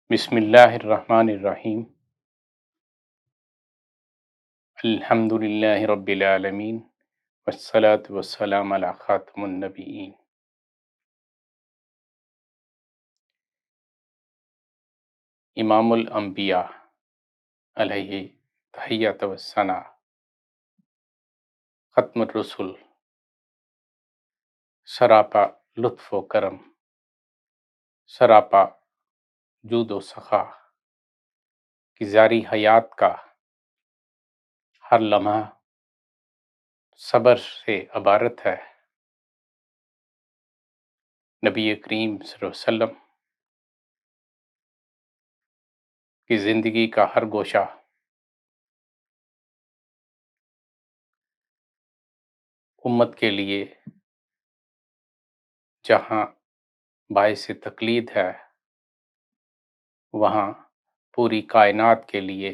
بسم اللہ الرحمن الرحیم۔ الحمد للہ رب العالمین، والصلاة والسلام علی خاتم النبیین۔ امام الانبیاء علیہ تحیۃ والثناء، ختم الرسل، سراپا لطف و کرم، سراپا جود و سخا کی جاری حیات کا ہر لمحہ صبر سے عبارت ہے۔ نبی کریم صلی اللہ علیہ وسلم کی زندگی کا ہر گوشہ امت کے لیے جہاں باعث تقلید ہے، وہاں پوری کائنات کے لیے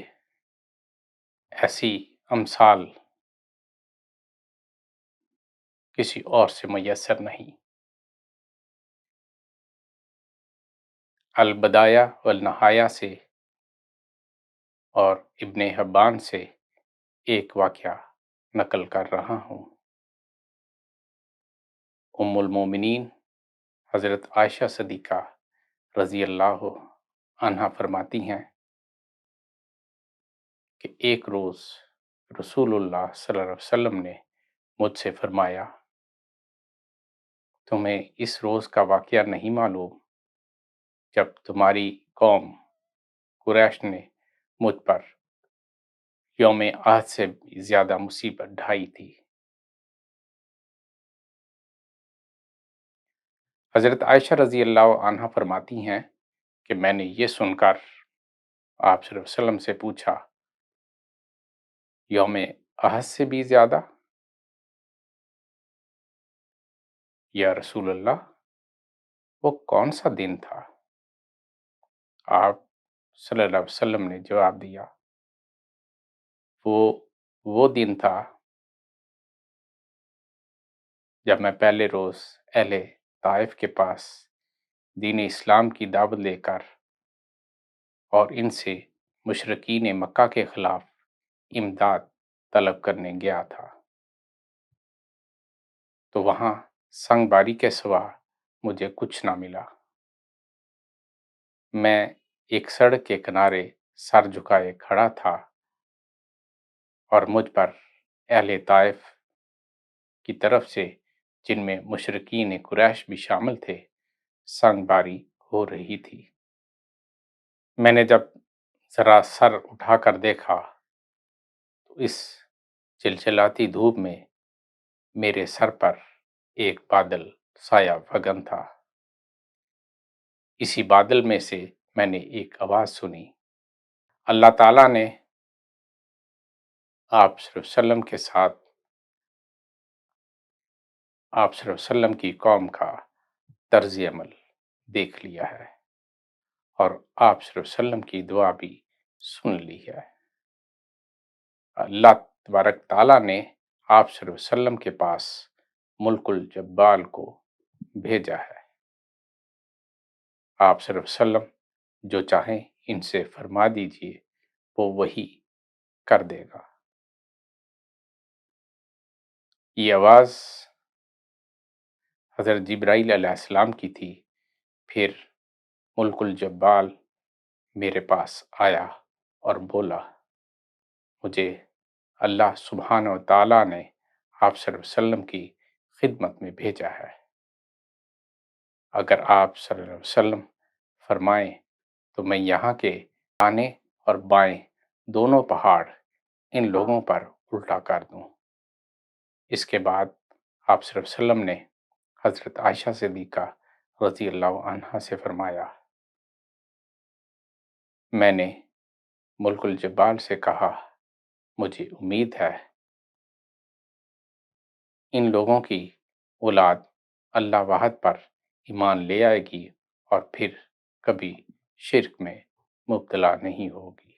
ایسی امثال کسی اور سے میسر نہیں۔ البدایہ والنہایہ سے اور ابن حبان سے ایک واقعہ نقل کر رہا ہوں۔ ام المومنین حضرت عائشہ صدیقہ رضی اللہ عنہا فرماتی ہیں کہ ایک روز رسول اللہ صلی اللہ علیہ وسلم نے مجھ سے فرمایا، تمہیں اس روز کا واقعہ نہیں معلوم جب تمہاری قوم قریش نے مجھ پر یوم عہد سے زیادہ مصیبت ڈھائی تھی۔ حضرت عائشہ رضی اللہ عنہا فرماتی ہیں کہ میں نے یہ سن کر آپ صلی اللہ علیہ وسلم سے پوچھا، یوم عہد سے بھی زیادہ؟ یا رسول اللہ، وہ کون سا دن تھا؟ آپ صلی اللہ علیہ وسلم نے جواب دیا، وہ دن تھا جب میں پہلے روز اہل طائف کے پاس دین اسلام کی دعوت لے کر اور ان سے مشرکین مکہ کے خلاف امداد طلب کرنے گیا تھا، تو وہاں سنگ باری کے سوا مجھے کچھ نہ ملا۔ میں ایک سڑک کے کنارے سر جھکائے کھڑا تھا اور مجھ پر اہل طائف کی طرف سے، جن میں مشرکین قریش بھی شامل تھے، سنگ باری ہو رہی تھی۔ میں نے جب ذرا سر اٹھا کر دیکھا تو اس چلچلاتی دھوپ میں میرے سر پر ایک بادل سایہ فگن تھا۔ اسی بادل میں سے میں نے ایک آواز سنی، اللہ تعالیٰ نے آپ صلی اللہ علیہ وسلم کے ساتھ آپ صلی اللہ علیہ وسلم کی قوم کا طرز عمل دیکھ لیا ہے اور آپ صلی اللہ علیہ وسلم کی دعا بھی سن لی ہے۔ اللہ تبارک تعالیٰ نے آپ صلی اللہ علیہ وسلم کے پاس ملک الجبال کو بھیجا ہے۔ آپ صلی اللہ علیہ وسلم جو چاہیں ان سے فرما دیجئے، وہ وہی کر دے گا۔ یہ آواز حضرت جبرائیل علیہ السلام کی تھی۔ پھر ملک الجبال میرے پاس آیا اور بولا، مجھے اللہ سبحانہ و تعالیٰ نے آپ صلی اللہ علیہ وسلم کی خدمت میں بھیجا ہے۔ اگر آپ صلی اللہ علیہ وسلم فرمائیں تو میں یہاں کے دانے اور بائیں دونوں پہاڑ ان لوگوں پر الٹا کر دوں۔ اس کے بعد آپ صلی اللہ علیہ وسلم نے حضرت عائشہ صدیقہ رضی اللہ عنہا سے فرمایا، میں نے ملک الجبال سے کہا، مجھے امید ہے ان لوگوں کی اولاد اللہ واحد پر ایمان لے آئے گی اور پھر کبھی شرک میں مبتلا نہیں ہوگی۔